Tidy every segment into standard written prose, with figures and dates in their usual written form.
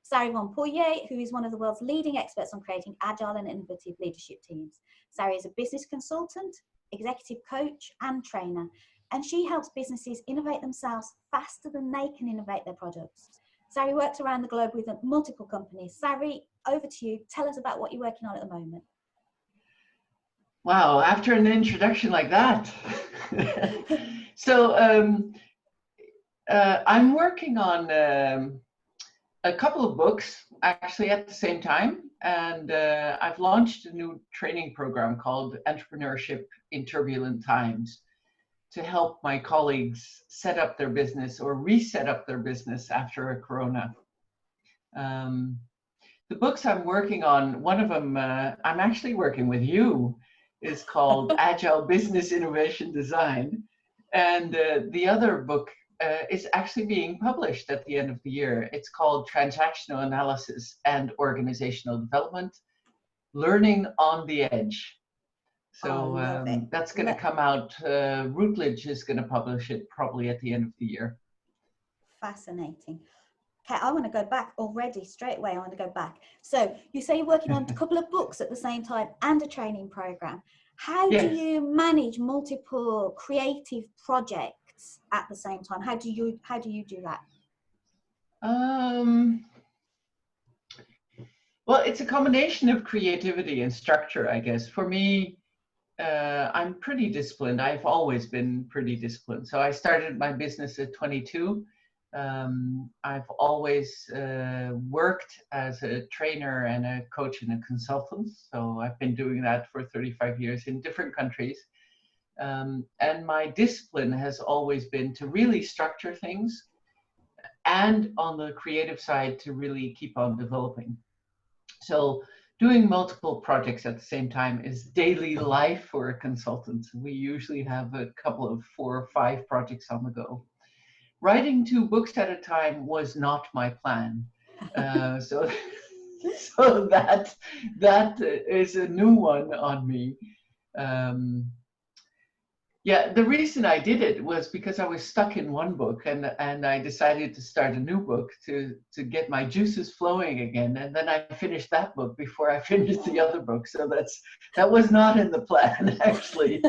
Sari van Poelje, who is one of the world's leading experts on creating agile and innovative leadership teams. Sari is a business consultant, executive coach, and trainer, and she helps businesses innovate themselves faster than they can innovate their products. Sari works around the globe with multiple companies. Sari, over to you. Tell us about what you're working on at the moment. Wow, after an introduction like that. So I'm working on a couple of books actually at the same time, and I've launched a new training program called Entrepreneurship in Turbulent Times to help my colleagues set up their business or reset up their business after a corona. The books I'm working on, one of them I'm actually working with you, is called Agile Business Innovation Design, and the other book is actually being published at the end of the year. It's called Transactional Analysis and Organizational Development, Learning on the Edge. So that's going to come out, Routledge is going to publish it probably at the end of the year. Fascinating. Okay, I want to go back already, straight away, I want to go back. So you say you're working on a couple of books at the same time and a training program. How do you manage multiple creative projects at the same time? How do you do that? Well, it's a combination of creativity and structure, I guess. For me, I'm pretty disciplined. I've always been pretty disciplined. So I started my business at 22. I've always worked as a trainer and a coach and a consultant. So I've been doing that for 35 years in different countries. And my discipline has always been to really structure things, and on the creative side to really keep on developing. So doing multiple projects at the same time is daily life for a consultant. We usually have a couple of 4 or 5 projects on the go. Writing 2 books at a time was not my plan. So that is a new one on me. Yeah, the reason I did it was because I was stuck in one book, and I decided to start a new book to get my juices flowing again. And then I finished that book before I finished the other book. So that was not in the plan, actually.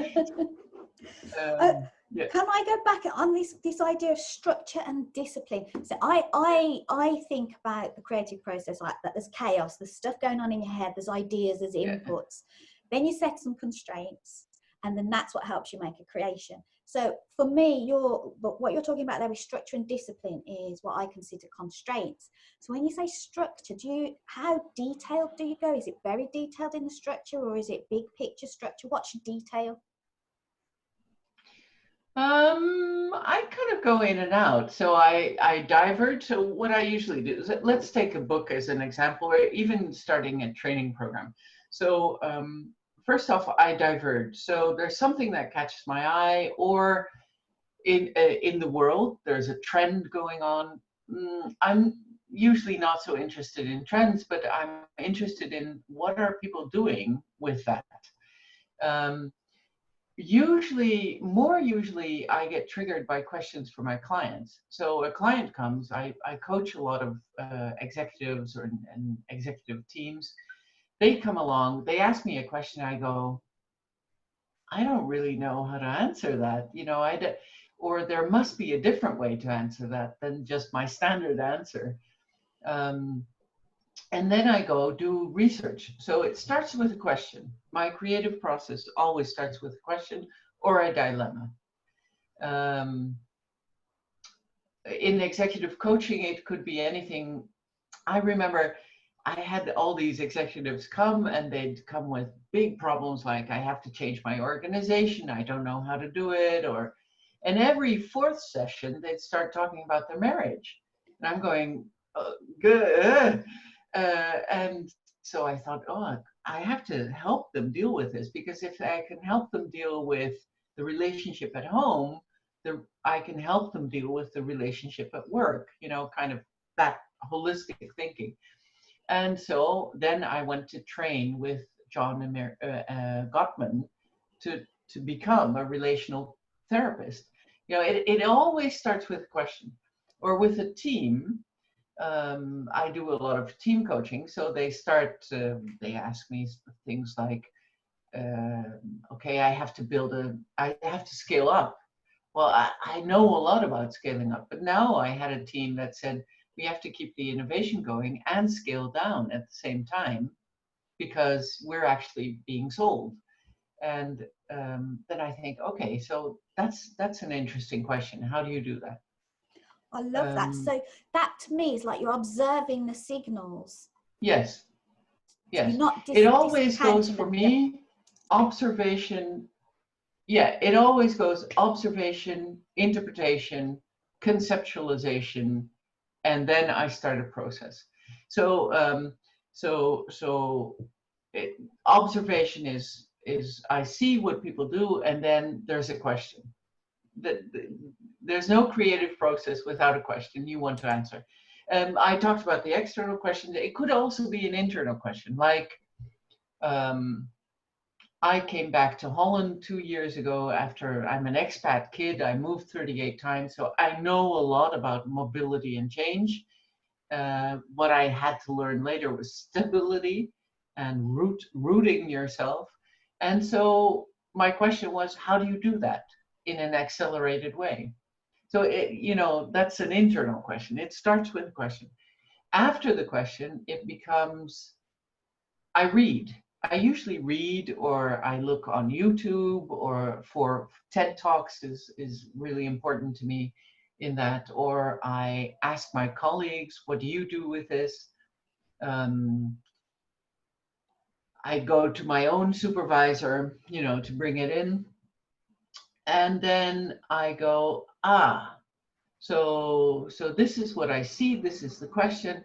Yeah. Can I go back on this idea of structure and discipline? So I think about the creative process like that. There's chaos, there's stuff going on in your head, there's ideas, there's inputs. Then you set some constraints, and then that's what helps you make a creation. So for me, what you're talking about there with structure and discipline is what I consider constraints. So when you say structure, how detailed do you go? Is it very detailed in the structure, or is it big picture structure? What's your detail? I kind of go in and out. So I diverge. So what I usually do is, let's take a book as an example, or even starting a training program. So first off, I diverge. So there's something that catches my eye, or in the world, there's a trend going on. I'm usually not so interested in trends, but I'm interested in what are people doing with that. More usually I get triggered by questions from my clients. So a client comes, I coach a lot of executives and executive teams. They come along, they ask me a question, I go, I don't really know how to answer that. Or there must be a different way to answer that than just my standard answer. And then I go do research. So it starts with a question. My creative process always starts with a question or a dilemma. In executive coaching, it could be anything. I remember I had all these executives come, and they'd come with big problems like, I have to change my organization, I don't know how to do it, and every 4th session, they'd start talking about their marriage. And I'm going, good. And so I thought, I have to help them deal with this, because if I can help them deal with the relationship at home, I can help them deal with the relationship at work, kind of that holistic thinking. And so then I went to train with John Gottman to become a relational therapist. It always starts with a question, or with a team. I do a lot of team coaching. So they ask me things like, okay, I have to scale up. Well, I know a lot about scaling up, but now I had a team that said we have to keep the innovation going and scale down at the same time because we're actually being sold. And then I think, okay, so that's an interesting question. How do you do that? I love that. So that to me is like you're observing the signals. Yes, So yes. you're not It always goes discounting for them. Yeah. me, observation. Yeah, it always goes observation, interpretation, conceptualization, and then I start a process. So observation is I see what people do, and then there's a question. There's no creative process without a question you want to answer. I talked about the external question. It could also be an internal question, like I came back to Holland 2 years ago after I'm an expat kid. I moved 38 times, so I know a lot about mobility and change. What I had to learn later was stability and rooting yourself. And so my question was, how do you do that in an accelerated way? So, that's an internal question. It starts with a question. After the question, it becomes, I read. I usually read or I look on YouTube, or for TED Talks is really important to me in that, or I ask my colleagues, what do you do with this? I go to my own supervisor, to bring it in. And then I go, so this is what I see, this is the question.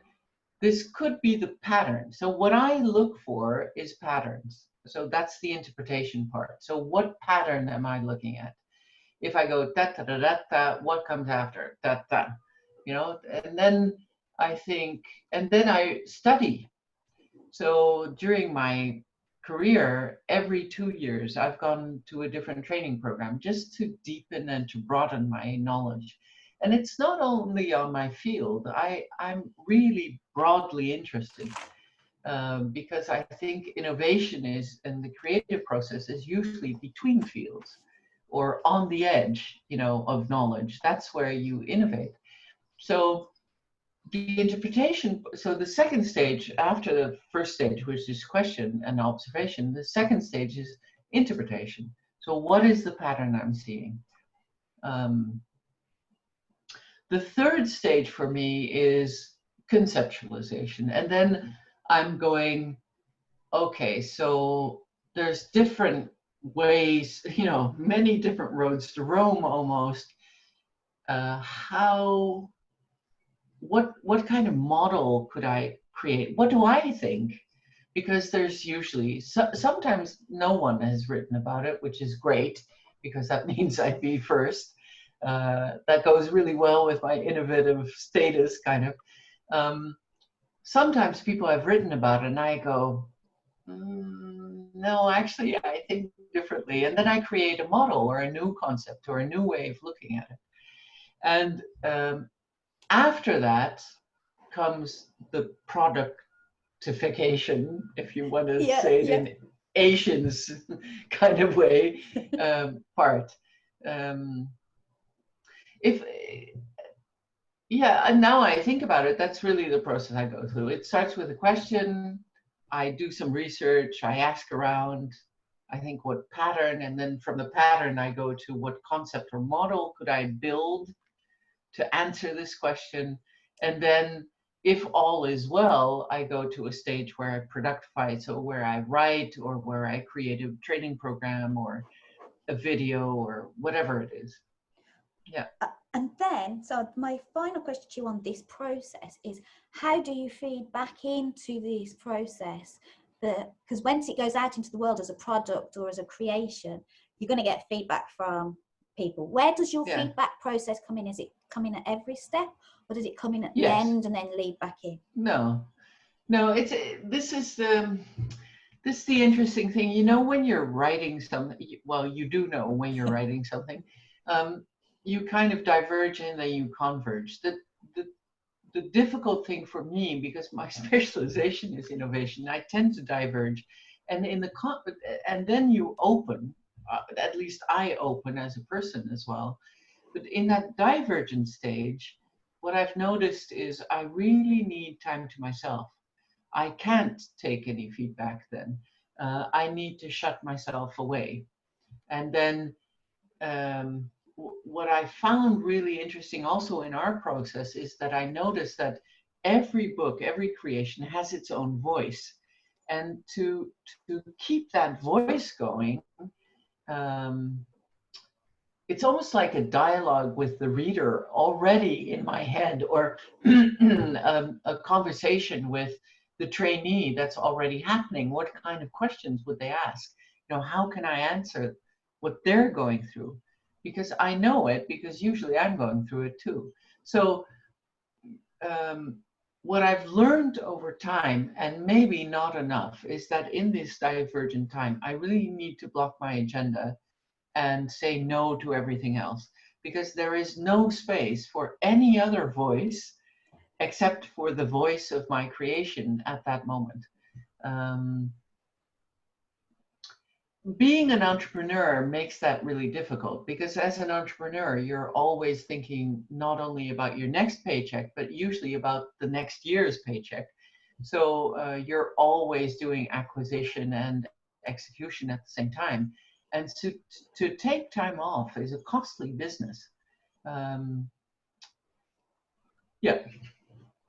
This could be the pattern. So what I look for is patterns. So that's the interpretation part. So what pattern am I looking at? If I go da da da da da, what comes after da da? And then I think, and then I study. So during my career, every 2 years, I've gone to a different training program just to deepen and to broaden my knowledge. And it's not only on my field. I'm really broadly interested because I think innovation and the creative process is usually between fields or on the edge, of knowledge. That's where you innovate. So the interpretation, so the second stage after the first stage, which is question and observation, the second stage is interpretation. So what is the pattern I'm seeing? The third stage for me is conceptualization. And then I'm going, okay, so there's different ways, many different roads to Rome almost. What kind of model could I create? What do I think? Because there's usually, sometimes no one has written about it, which is great, because that means I'd be first. That goes really well with my innovative status, kind of. Sometimes people have written about it, and I go, no, actually, I think differently. And then I create a model or a new concept or a new way of looking at it. And after that comes the productification, if you want to say it in Asians kind of way, part. And now I think about it, that's really the process I go through. It starts with a question, I do some research, I ask around, I think what pattern, and then from the pattern I go to what concept or model could I build to answer this question. And then if all is well, I go to a stage where I productize, so where I write or where I create a training program or a video or whatever it is. Yeah. And then, so my final question to you on this process is, how do you feed back into this process? Because once it goes out into the world as a product or as a creation, you're going to get feedback from people. Where does your feedback process come in? Is it come in at every step, or does it come in at the end and then lead back in? No, this is the interesting thing. When you're writing something, well, you do know when you're writing something, you kind of diverge and then you converge. The the difficult thing for me, because my specialization is innovation, I tend to diverge. And and then you open, at least I open as a person as well. But in that divergent stage, what I've noticed is I really need time to myself. I can't take any feedback then. I need to shut myself away. And then what I found really interesting also in our process is that I noticed that every book, every creation has its own voice. And to keep that voice going, it's almost like a dialogue with the reader already in my head, or a conversation with the trainee that's already happening. What kind of questions would they ask? You know, how can I answer what they're going through? Because I know it, because usually I'm going through it too. So what I've learned over time, and maybe not enough, is that in this divergent time, I really need to block my agenda and say no to everything else, because there is no space for any other voice except for the voice of my creation at that moment. Being an entrepreneur makes that really difficult, because as an entrepreneur, you're always thinking not only about your next paycheck, but usually about the next year's paycheck. So you're always doing acquisition and execution at the same time. And to take time off is a costly business. Yeah,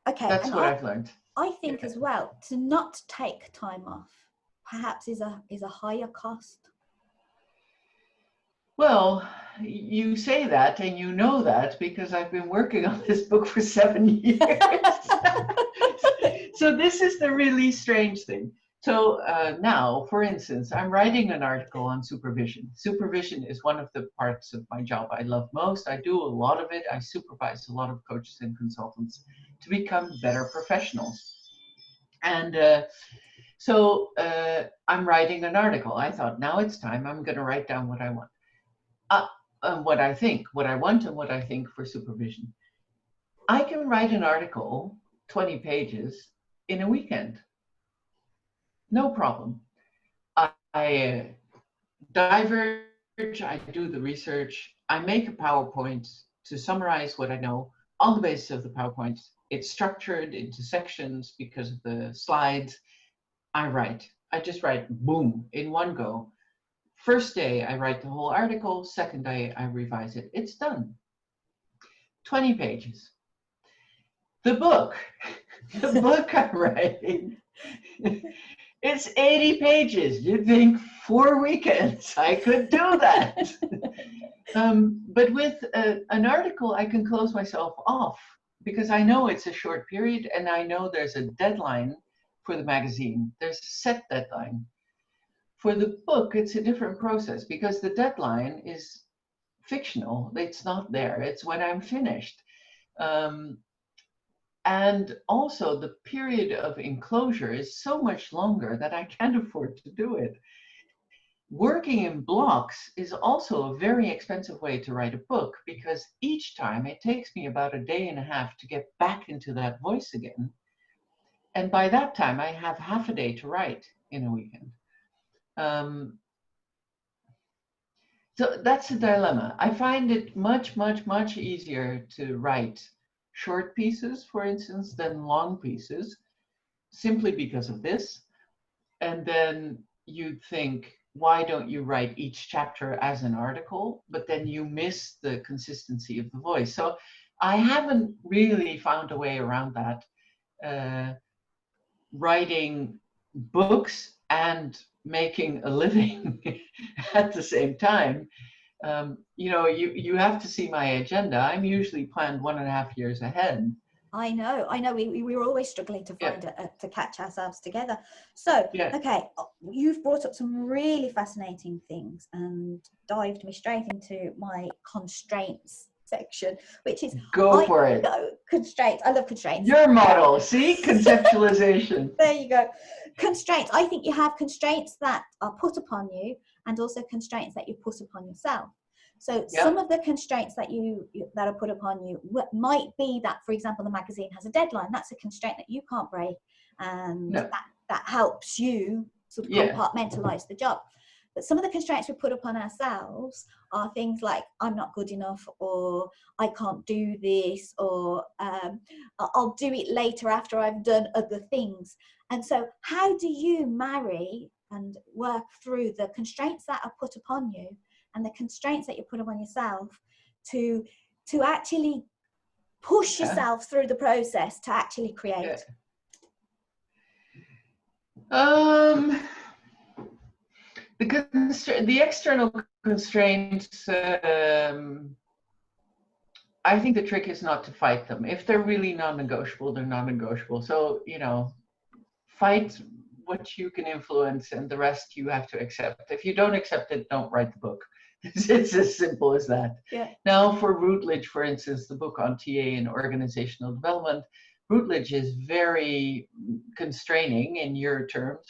Okay, that's and what I've learned. I think as well, to not take time off perhaps is a higher cost. Well, you say that, and you know that, because I've been working on this book for 7 years. So this is the really strange thing. So now, for instance, I'm writing an article on supervision. Supervision is one of the parts of my job I love most. I do a lot of it. I supervise a lot of coaches and consultants to become better professionals. And so I'm writing an article. I thought, now it's time. I'm going to write down what I want. What I think, what I want, and what I think for supervision. I can write an article, 20 pages, in a weekend. No problem. I diverge, I do the research, I make a PowerPoint to summarize what I know. On the basis of the PowerPoint, it's structured into sections because of the slides. I write. I just write, boom, in one go. First day, I write the whole article. Second day, I revise it. It's done. 20 pages. The book I'm writing, it's 80 pages. You'd think 4 weekends I could do that. But with an article, I can close myself off, because I know it's a short period, and I know there's a deadline for the magazine. There's a set deadline. For the book, it's a different process, because the deadline is fictional. It's not there. It's when I'm finished. And also the period of enclosure is so much longer that I can't afford to do it. Working in blocks is also a very expensive way to write a book, because each time it takes me about a day and a half to get back into that voice again. And by that time, I have half a day to write in a weekend. So that's a dilemma. I find it much, much, much easier to write short pieces, for instance, than long pieces, simply because of this. And then you'd think, why don't you write each chapter as an article? But then you miss the consistency of the voice. So I haven't really found a way around that. Writing books and making a living at the same time. You know, you have to see my agenda. I'm usually planned 1.5 years ahead. I know. We were always struggling to find to catch ourselves together. So, okay, you've brought up some really fascinating things and dived me straight into my constraints section, which is for it. Constraints. I love constraints. Your model, see, conceptualization. There you go. Constraints. I think you have constraints that are put upon you, and also constraints that you put upon yourself. So some of the constraints that that are put upon you might be that, for example, the magazine has a deadline. That's a constraint that you can't break, and that helps you sort of compartmentalize the job. But some of the constraints we put upon ourselves are things like, I'm not good enough, or I can't do this, or I'll do it later after I've done other things. And so how do you marry and work through the constraints that are put upon you and the constraints that you put upon yourself to actually push yourself through the process to actually create? The external constraints, I think the trick is not to fight them. If they're really non-negotiable, they're non-negotiable. So, you know, fight what you can influence, and the rest you have to accept. If you don't accept it, don't write the book. It's as simple as that. Yeah. Now, for Routledge, for instance, the book on TA and organizational development, Routledge is very constraining in your terms.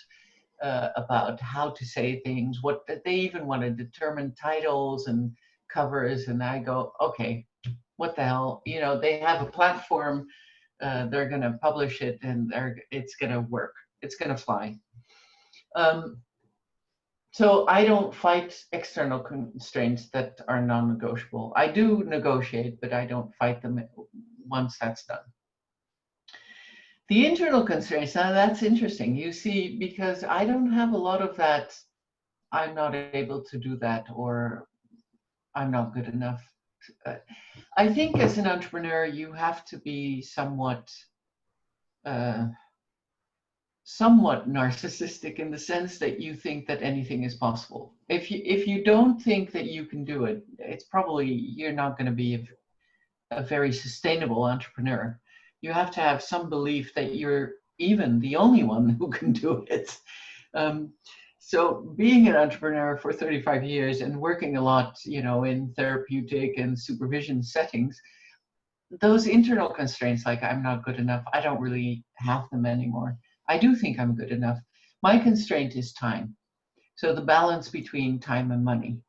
About how to say things, what they even want to determine titles and covers, and I go, okay, what the hell? You know, they have a platform, they're going to publish it, and it's going to work. It's going to fly. So I don't fight external constraints that are non-negotiable. I do negotiate, but I don't fight them once that's done. The internal constraints, now that's interesting. You see, because I don't have a lot of that, I'm not able to do that, or I'm not good enough. I think as an entrepreneur, you have to be somewhat narcissistic, in the sense that you think that anything is possible. If you don't think that you can do it, it's probably, you're not going to be a very sustainable entrepreneur. You have to have some belief that you're even the only one who can do it. So being an entrepreneur for 35 years and working a lot, you know, in therapeutic and supervision settings, those internal constraints, like I'm not good enough, I don't really have them anymore. I do think I'm good enough. My constraint is time. So the balance between time and money,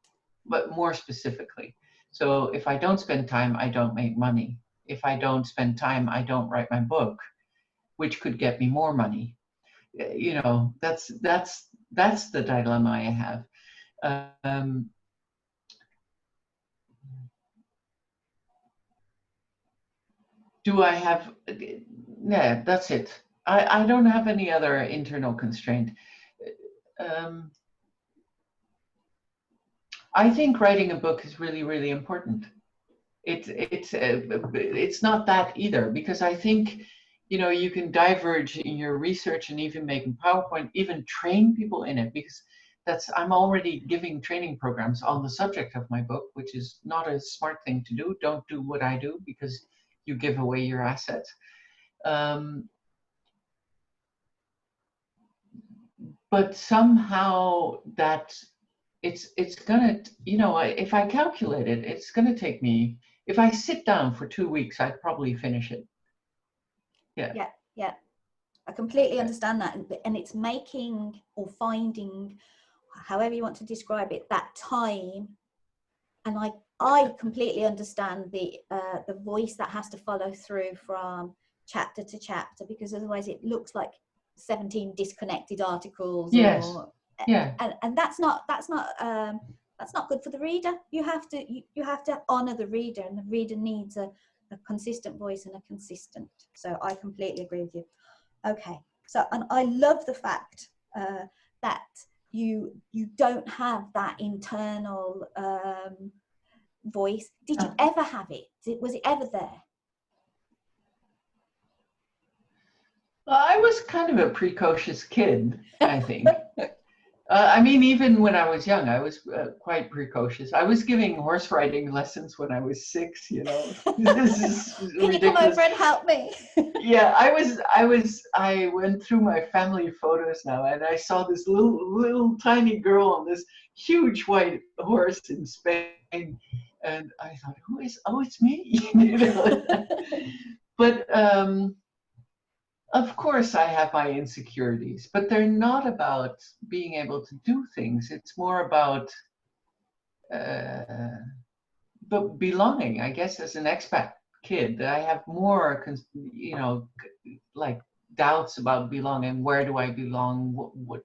but more specifically. So if I don't spend time, I don't make money. If I don't spend time, I don't write my book, which could get me more money. You know, that's the dilemma I have. Do I have? Yeah, that's it. I don't have any other internal constraint. I think writing a book is really, really important. It's not that either, because I think, you know, you can diverge in your research and even make a PowerPoint, even train people in it, because I'm already giving training programs on the subject of my book, which is not a smart thing to do. Don't do what I do, because you give away your assets. But somehow that it's gonna, you know, if I calculate it, it's gonna take me, if I sit down for 2 weeks, I'd probably finish it. Yeah. I completely understand that, and it's making or finding, however you want to describe it, that time. And I completely understand the voice that has to follow through from chapter to chapter, because otherwise it looks like 17 disconnected articles. Yes. And that's not good for the reader. You have to honor the reader, and the reader needs a consistent voice and a consistent. So I completely agree with you. Okay. So, and I love the fact that you don't have that internal voice. Did you ever have it? Was it ever there? Well, I was kind of a precocious kid, I think. I mean, even when I was young, I was quite precocious. I was giving horse riding lessons when I was 6, you know. This is Can you come over and help me? Yeah, I went through my family photos now, and I saw this little tiny girl on this huge white horse in Spain, and I thought, oh, it's me, you know. But of course, I have my insecurities, but they're not about being able to do things. It's more about but belonging, I guess, as an expat kid, I have more, like doubts about belonging. Where do I belong? What?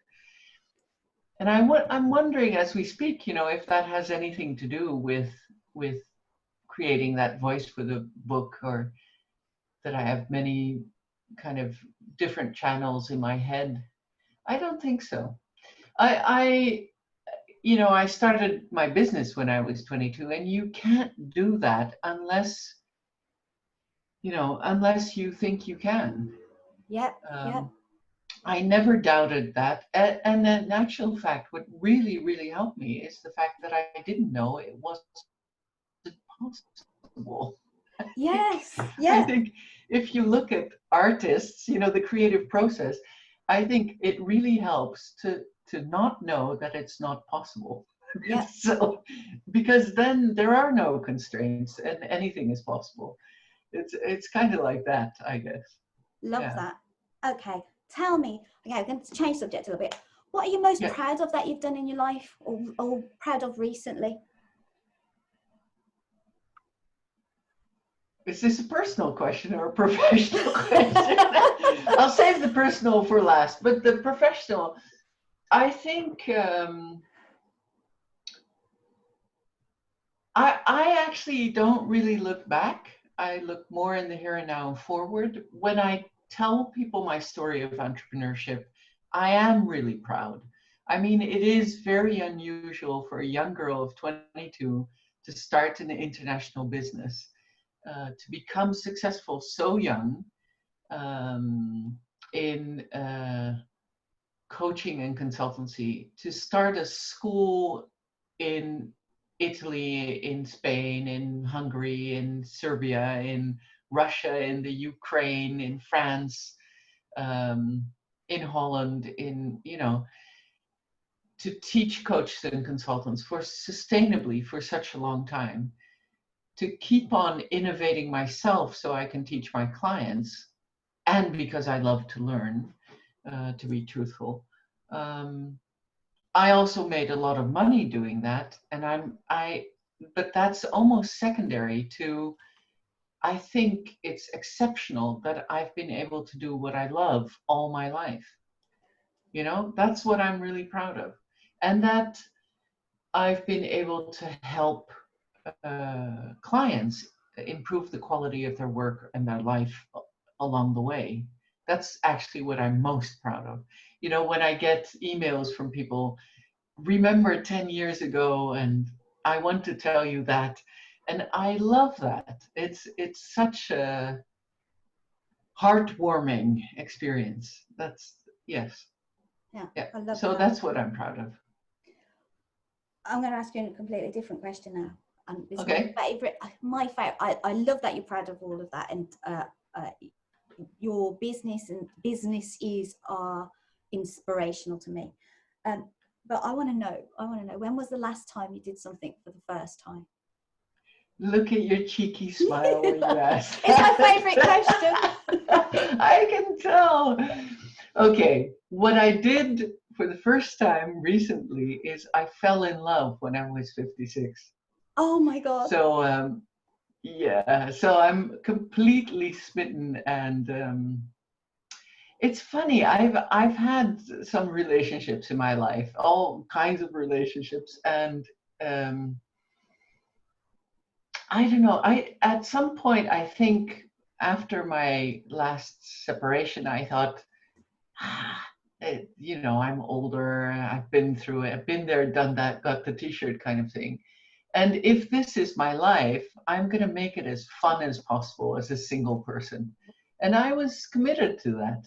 And I'm wondering as we speak, if that has anything to do with creating that voice for the book, or that I have many kind of different channels in my head. I don't think so. I started my business when I was 22, and you can't do that unless you think you can. Yep. Yep. I never doubted that. And in actual fact, what really, really helped me is the fact that I didn't know it wasn't possible. Yes. I Yeah. think if you look at artists, the creative process, I think it really helps to not know that it's not possible. Yep. So, because then there are no constraints and anything is possible. It's kind of like that, I guess. Love Yeah. that. Okay. Tell me, okay, I'm going to change subject a little bit. What are you most Yeah. proud of that you've done in your life, or proud of recently? Is this a personal question or a professional question? I'll save the personal for last, but the professional, I think I actually don't really look back. I look more in the here and now and forward. When I tell people my story of entrepreneurship, I am really proud. I mean, it is very unusual for a young girl of 22 to start an international business, to become successful so young, in coaching and consultancy, to start a school in Italy, in Spain, in Hungary, in Serbia, in Russia, in the Ukraine, in France, in Holland, to teach coaches and consultants for sustainably for such a long time, to keep on innovating myself so I can teach my clients, and because I love to learn, to be truthful. I also made a lot of money doing that, and but that's almost secondary to, I think it's exceptional that I've been able to do what I love all my life. That's what I'm really proud of. And that I've been able to help clients improve the quality of their work and their life along the way. That's actually what I'm most proud of. When I get emails from people, remember 10 years ago, and I want to tell you that. And I love that. It's such a heartwarming experience. Yes. Yeah, Yeah. I love So that. that's what I'm proud of. I'm going to ask you a completely different question now. It's Okay. my favorite. I love that you're proud of all of that, and your business and businesses are inspirational to me. But I want to know, when was the last time you did something for the first time? Look at your cheeky smile when you ask. It's my favorite question. I can tell. Okay, what I did for the first time recently is I fell in love when I was 56. Oh my God. So yeah, so I'm completely smitten, and it's funny. I've had some relationships in my life, all kinds of relationships, and I don't know. At some point, I think after my last separation, I thought, I'm older. I've been through it. I've been there, done that, got the T-shirt kind of thing. And if this is my life, I'm going to make it as fun as possible as a single person. And I was committed to that.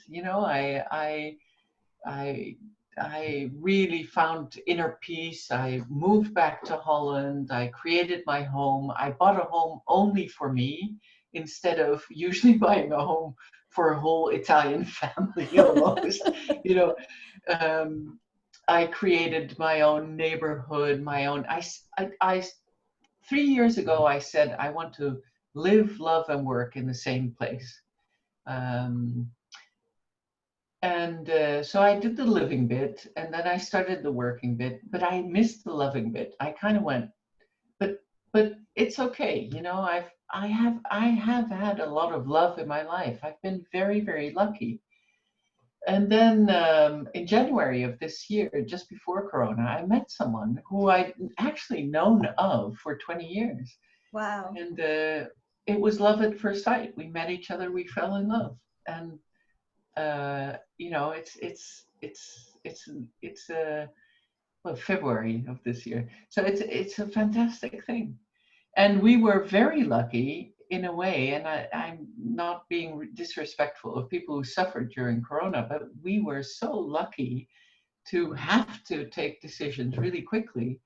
I really found inner peace. I moved back to Holland. I created my home. I bought a home only for me instead of usually buying a home for a whole Italian family almost. you know, I created my own neighborhood, my own. I 3 years ago, I said I want to live, love, and work in the same place. So I did the living bit, and then I started the working bit, but I missed the loving bit. I kind of went, but but it's okay. I have had a lot of love in my life. I've been very, very lucky. And then in January of this year, just before Corona, I met someone who I'd actually known of for 20 years. Wow. And it was love at first sight. We met each other, we fell in love. And, it's well, February of this year. So it's a fantastic thing. And we were very lucky in a way, and I'm not being disrespectful of people who suffered during Corona, but we were so lucky to have to take decisions really quickly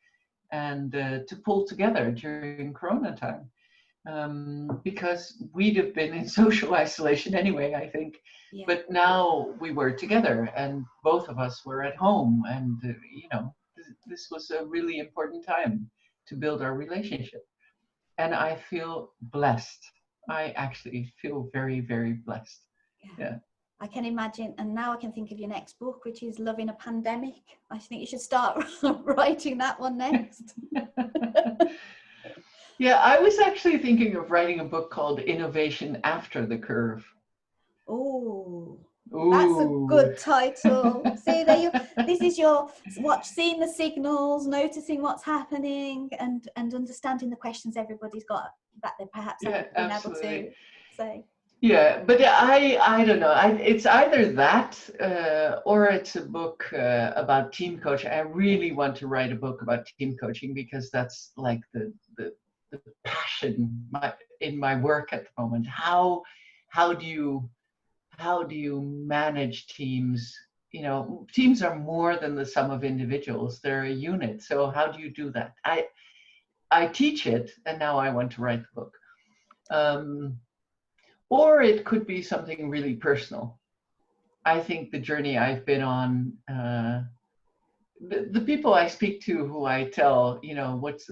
and to pull together during Corona time. Because we'd have been in social isolation anyway, I think. Yeah. But now we were together and both of us were at home. And, this was a really important time to build our relationship. And I feel blessed. I actually feel very, very blessed. Yeah. I can imagine, and now I can think of your next book, which is Love in a Pandemic. I think you should start writing that one next. Yeah, I was actually thinking of writing a book called Innovation After the Curve. Oh, that's a good title. See, there you. This is your seeing the signals, noticing what's happening, and understanding the questions everybody's got that they perhaps haven't been able to say. Yeah, but I don't know. It's either that or it's a book about team coaching. I really want to write a book about team coaching because that's like the passion in my work at the moment. How do you manage teams? Teams are more than the sum of individuals. They're a unit. So how do you do that? I teach it, and now I want to write the book. Or it could be something really personal. I think the journey I've been on, the people I speak to who I tell, what's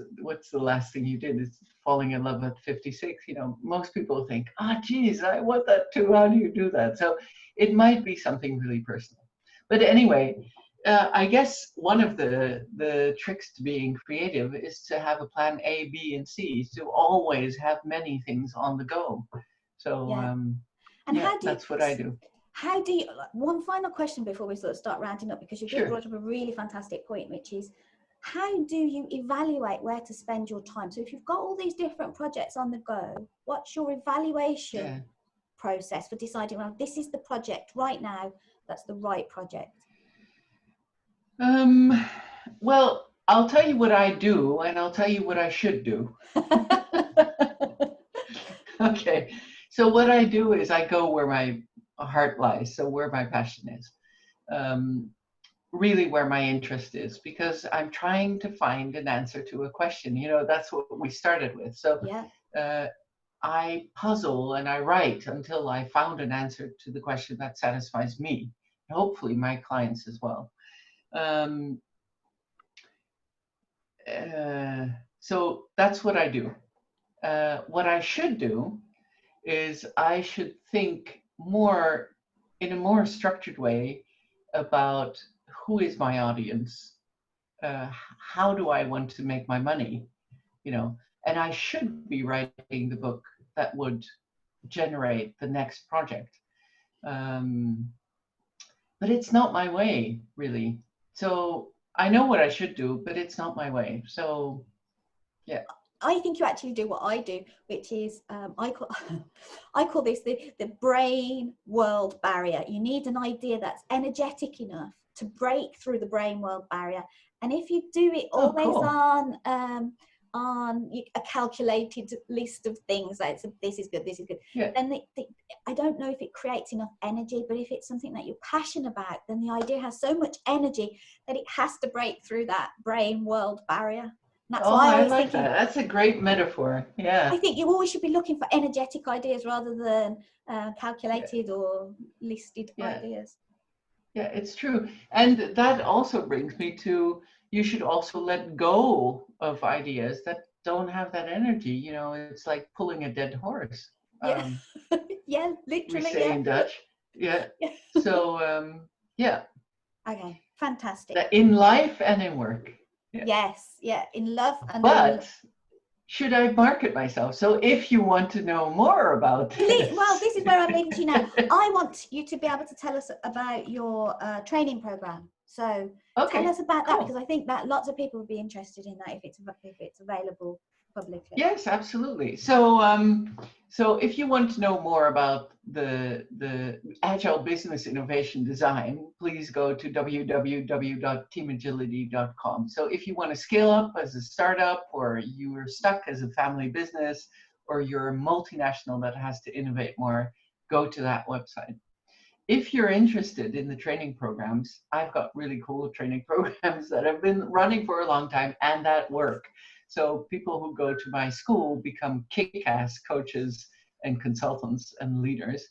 the last thing you did is falling in love at 56. Most people think, geez, I want that too. How do you do that? So it might be something really personal. But anyway, I guess one of the tricks to being creative is to have a plan A, B, and C, to always have many things on the go. So that's what I do. How do you, one final question before we sort of start rounding up, because you just brought up a really fantastic point, which is, how do you evaluate where to spend your time? So if you've got all these different projects on the go, what's your evaluation process for deciding, well, this is the project right now, that's the right project? Well, I'll tell you what I do, and I'll tell you what I should do. Okay. So what I do is I go where my heart lies, so where my passion is, really where my interest is, because I'm trying to find an answer to a question. That's what we started with. So I puzzle and I write until I found an answer to the question that satisfies me, and hopefully my clients as well. So that's what I do. What I should do is I should think more in a more structured way about who is my audience, how do I want to make my money, and I should be writing the book that would generate the next project. But it's not my way, really. So I know what I should do, but it's not my way. So, yeah. I think you actually do what I do, which is I call this the brain world barrier. You need an idea that's energetic enough to break through the brain world barrier, and if you do it always on a calculated list of things, like this is good, then I don't know if it creates enough energy. But if it's something that you're passionate about, then the idea has so much energy that it has to break through that brain world barrier. That's why I like that. That's a great metaphor. Yeah. I think you always should be looking for energetic ideas rather than calculated or listed ideas. Yeah, it's true. And that also brings me to, you should also let go of ideas that don't have that energy. It's like pulling a dead horse. Yeah, yeah, literally. We say in Dutch. Yeah. So, yeah. Okay, fantastic. In life and in work. Yeah. Yes, yeah, in love and should I market myself? So if you want to know more about this. Well, this is where I'm leading to now. I want you to be able to tell us about your training program. So Okay, tell us about that, cool. because I think that lots of people would be interested in that if it's available publicly. Yes, absolutely. So, so if you want to know more about the agile business innovation design, please go to www.teamagility.com. So if you want to scale up as a startup, or you're stuck as a family business, or you're a multinational that has to innovate more, go to that website. If you're interested in the training programs, I've got really cool training programs that have been running for a long time and that work. So people who go to my school become kick-ass coaches and consultants and leaders.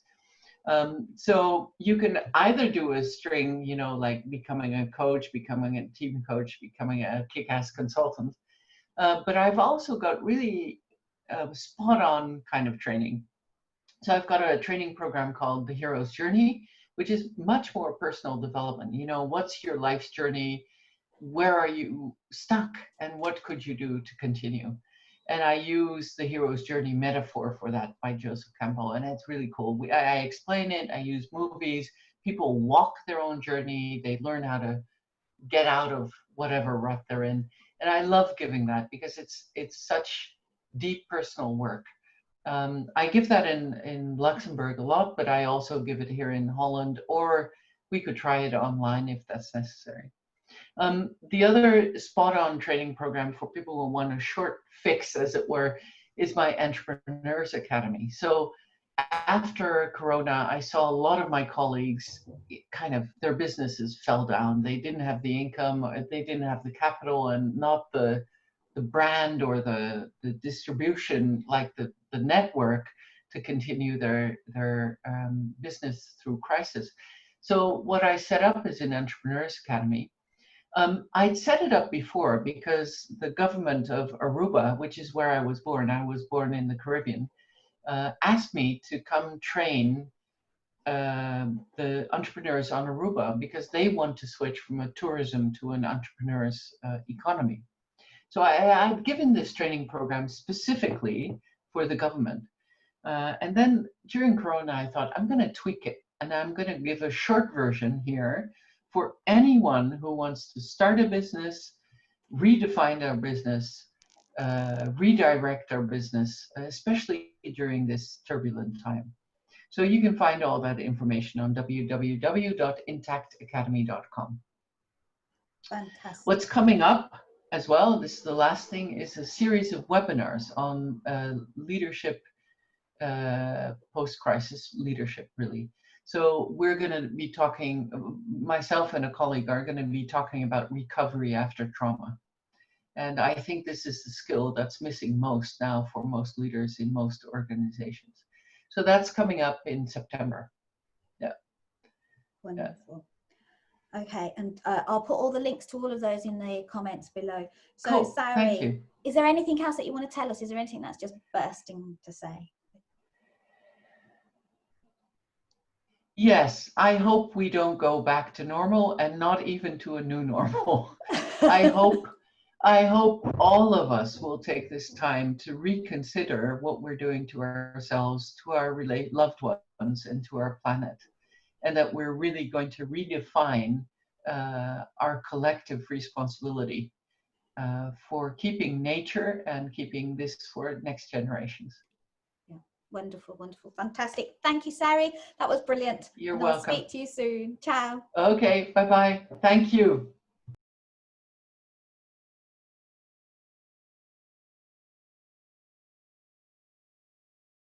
So you can either do a string, you know, like becoming a coach, becoming a team coach, becoming a kick-ass consultant. But I've also got really spot-on kind of training. So I've got a training program called The Hero's Journey, which is much more personal development. You know, what's your life's journey? Where are you stuck? And what could you do to continue? And I use the hero's journey metaphor for that by Joseph Campbell. And it's really cool. I explain it. I use movies. People walk their own journey. They learn how to get out of whatever rut they're in. And I love giving that because it's such deep personal work. I give that in Luxembourg a lot, but I also give it here in Holland, or we could try it online if that's necessary. The other spot-on training program for people who want a short fix, as it were, is my Entrepreneurs Academy. So after Corona, I saw a lot of my colleagues kind of, their businesses fell down. They didn't have the income, they didn't have the capital, and not the brand or the distribution, like the network, to continue their business through crisis. So what I set up is an Entrepreneurs Academy. I'd set it up before because the government of Aruba, which is where I was born in the Caribbean, asked me to come train the entrepreneurs on Aruba because they want to switch from a tourism to an entrepreneur's economy. So I've given this training program specifically for the government. And then during Corona, I thought, I'm going to tweak it. And I'm going to give a short version here for anyone who wants to start a business, redefine their business, redirect our business, especially during this turbulent time. So you can find all that information on www.intactacademy.com. Fantastic. What's coming up as well, this is the last thing, is a series of webinars on leadership, post-crisis leadership, really. So we're going to be talking, myself and a colleague are going to be talking about recovery after trauma. And I think this is the skill that's missing most now for most leaders in most organizations. So that's coming up in September. Yeah. Wonderful. Yeah. Okay, and I'll put all the links to all of those in the comments below. So cool. Sari, thank you. Is there anything else that you want to tell us? Is there anything that's just bursting to say? Yes, I hope we don't go back to normal, and not even to a new normal. I hope all of us will take this time to reconsider what we're doing to ourselves, to our loved ones, and to our planet, and that we're really going to redefine our collective responsibility for keeping nature and keeping this for next generations. Yeah. Wonderful, wonderful, fantastic. Thank you, Sari. That was brilliant. You're and welcome. I'll speak to you soon. Ciao. Okay, bye-bye. Thank you.